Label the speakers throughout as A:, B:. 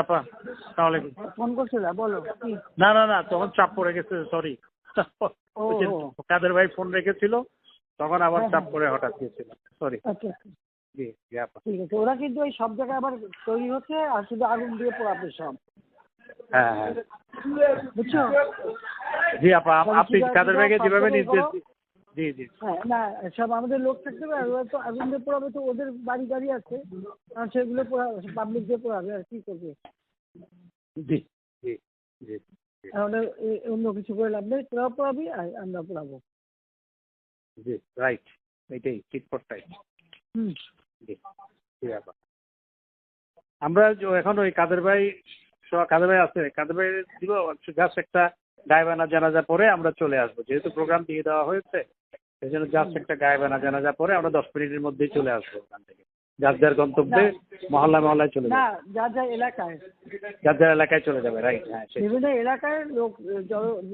A: আপা আসসালামু আলাইকুম।
B: ফোন করছিল, বলো কি?
A: না না না, তখন চাপ পড়ে গেছে, সরি।
B: ও
A: কাদের ভাই ফোন রেখেছিল, তখন আবার
B: হ্যাঁ
A: চাপ
B: হ্যাঁ,
A: পড়ে হঠাৎ গিয়েছিল, সরি।
B: আচ্ছা আচ্ছা,
A: জি জি আপা।
B: ঠিক আছে। ওরা কিন্তু ওই সব জায়গায় আবার তৈরি হচ্ছে, আর শুধু আগুন দিয়ে পোড়াবে সব,
A: হ্যাঁ হ্যাঁ
B: বুঝছো?
A: জি আপা, আপনি
B: সুগার
A: কাদের
B: টুগার
A: ভাইকে
B: সব
A: যেভাবে
B: জায়গায়
A: নির্দেশ
B: করো।
A: জি জি
B: হ্যাঁ না, সব আমাদের লোক থাকতে হবে, আর ওরা তো আগুন দিয়ে পোড়াবে, তো ওদের বাড়ি গাড়ি আছে, আর সেগুলো পাবলিক দিয়ে পোড়াবে, আর কি করবে?
A: জি জি জি জি
B: তাহলে অন্য কিছু করে লাভ নেই, তোরাও পোড়াবি আর আমরা পোড়াবো।
A: জি রাইট, এটাই ঠিক পড়টাই।
B: হুম,
A: জি জি আপা। আমরা এখন ওই কাদের ভাই আছে, কাদের ভাই দিব জাস্ট একটা গায়েবানা জানাজা পরে আমরা চলে আসবো, যেহেতু প্রোগ্রাম দিয়ে দেওয়া হয়েছে, সেই জন্য জাস্ট একটা গায়েবানা জানাজা পরে আমরা 10 মিনিটের মধ্যেই চলে আসবো ওখান থেকে, যার যার গন্তব্যে মহল্লায় মহল্লায় চলে
B: না,
A: যাবে,
B: যার যার এলাকায়,
A: যার যার এলাকায় চলে যাবে, রাইট। হ্যাঁ সেই
B: বিভিন্ন এলাকায় লোক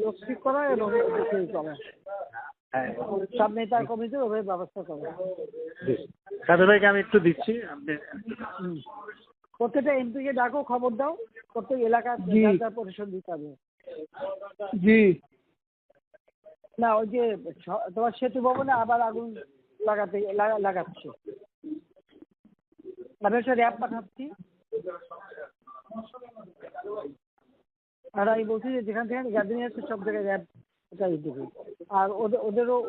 B: লোক ঠিক করা এবং সেই করা,
A: হ্যাঁ
B: সব নেতা কমিটির ওভাবে ব্যবস্থা করা।
A: জি। কাদের ভাইকে আমি একটু দিচ্ছি, আপনি
B: হুম। প্রত্যেকটা এমপিকে ডাকো, খবর দাও, প্রত্যেক এলাকার
C: জি
B: যার যার পরিষদ দিতে হবে।
C: জি
B: না, ওই যে তোমার সেতু ভবনে আবার আগুন লাগাচ্ছে, আমি একটা র্যাব পাঠাচ্ছি, আর আমি বলছি যে যেখান থেকে গ্যাদারিং আছে সব জায়গায় র্যাব দেবে। আর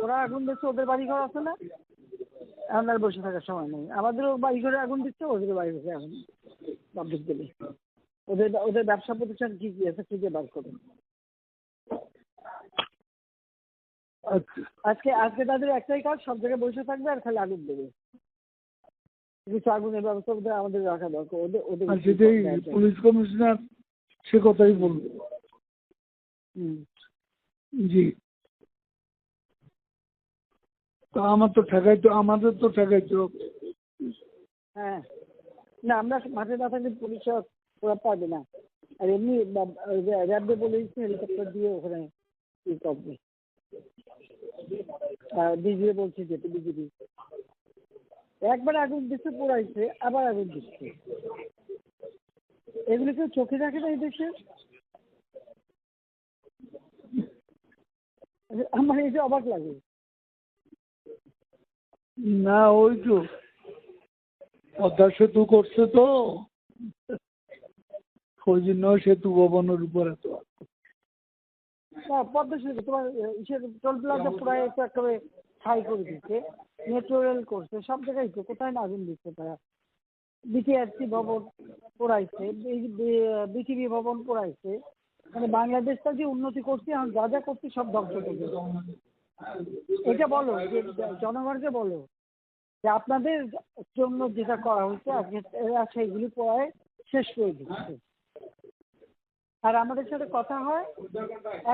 B: ওরা আগুন দিচ্ছে, ওদের বাড়িঘর আছে না, এখন আর বসে থাকার সময় নেই। আমাদেরও বাড়িঘরে আগুন দিচ্ছে, ওদেরও বাড়ি ঘরে আগুন পাবলিক দেবে। ওদের ব্যবসা প্রতিষ্ঠান কি কি আছে খুঁজে বার করুন। আজকে তাদের একটাই কাজ, সব জায়গায় বসে থাকবে আর খালি আগুন দেবে। কিছু আগুনের ব্যবস্থা আমাদের রাখা দরকার, ওদের
C: আর সেটাই পুলিশ কমিশনার সে কথাই বলবো।
B: হুম।
C: জি, তো আমাদের তো ঠেকাইতে হবে।
B: হ্যাঁ, না আমরা মাঠে না থাকলে পুলিশ ওরা পারবে না। আর এমনি র্যাবকে বলে দিচ্ছে হেলিকপ্টার দিয়ে ওখানে ই করবে। আর বিজিবি বলছে যেতে, বিজিবি একবার আগুন দিচ্ছে, পোড়াইছে, আবার আগুন দিচ্ছে। এগুলো কেউ চোখে রাখে না এই দেশে। আমার এই যে অবাক লাগে।
C: না, ওই তো পদ্মা সেতু করছে, তো ওই জন্য সেতু ভবনের উপর এত
B: না, পদ্মা সেতু তোমার টোল প্লাজা পুরাই তো একেবারে ছাই করে দিচ্ছে, মেট্রো রেল করছে, সব জায়গায় তো কোথায় না আগুন দিচ্ছে তারা। বিটিআরসি ভবন পোড়াইছে, বিটিভি ভবন পোড়াইছে, মানে বাংলাদেশটা যে উন্নতি করছে, এখন যা যা করছে সব ধ্বংস করছে। এটা বলো যে জনগণকে বলো যে আপনাদের জন্য যেটা করা হচ্ছে আজকে এরা সেইগুলি পড়ায় শেষ করে দিচ্ছে। আর আমাদের সাথে কথা হয়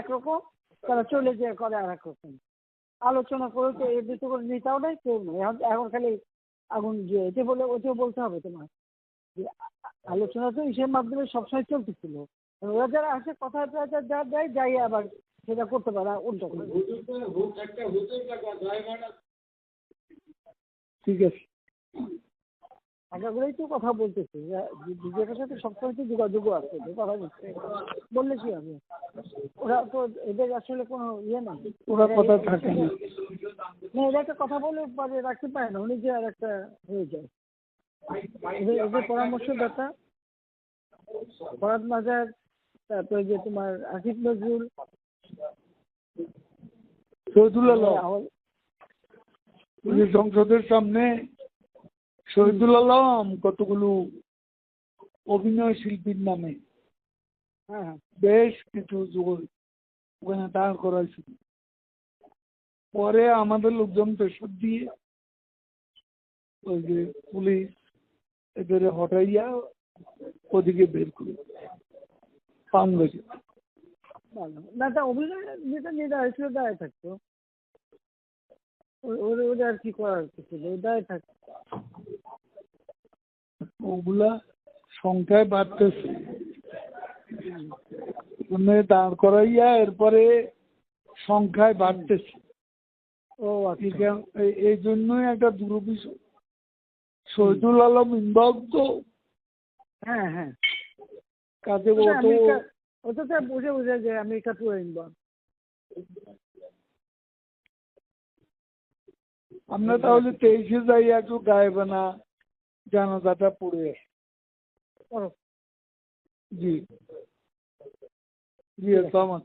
B: একরকম, তারা চলে যেয়ে করে আর একরকম। আলোচনা করে তো এর ভিতরে করে নেতাও নেই, কেউ নেই। এখন খালি আগুন যে এটা বলে ওটাও বলতে হবে তোমার, যে আলোচনা তো ইসের মাধ্যমে সবসময় চলতেছিল। ওরা যারা আসে কথা যা দেয়, যাই আবার সেটা করতে পারে উল্টো করে।
C: ঠিক আছে।
B: আগাগুলোই তো কথা বলতেছে, বিজেপির সাথে সবসময় তো যোগাযোগও আছে, কথা বলছে, বললে কি হবে? ওরা তো এদের আসলে কোনো ইয়ে না,
C: ওরা কথা থাকে না।
B: এরা একটা কথা বলে পরে রাখতে পারে না, উনি যে আর একটা হয়ে যায়। এদের পরামর্শদাতা ফরাদ মাজার, তারপরে যে তোমার আসিফ নজরুল,
C: শহীদুল আলম, সংসদের সামনে শহীদুল আলম কতগুলো অভিনয় শিল্পীর নামে
B: হ্যাঁ
C: বেশ কিছু ওখানে দাঁড় করাইছিল। পরে আমাদের লোকজন প্রেশার দিয়ে ওই যে পুলিশ এদের হটাইয়া ওদিকে বের করে পান লেগে।
B: ভালো না, তা অভিনয় যেটা নিয়ে দাঁড়িয়েছিল দাঁড়িয়ে থাকতো, ওদের আর কি করার কিছু নেই, দাঁড়িয়ে থাকতো।
C: ওগুলা সংখ্যায় বাড়তেছে, দাঁড় করাইয়া এরপরে সংখ্যায় বাড়তেছে।
B: ও আচ্ছা,
C: এই জন্যই একটা দুরভিযোগ। শহীদুল আলম ইনভলভ তো।
B: হ্যাঁ হ্যাঁ,
C: কাজে
B: ওটা
C: অত
B: আমেরিকা, ওটা তো বুঝে বুঝে যে আমেরিকা পুরো ইনভলভ।
C: আমরা তাহলে 23-এ যাই, একটু গায়েবানা জানাজাটা পড়ে আসি।
B: করো।
C: জি জি, আসসালাম।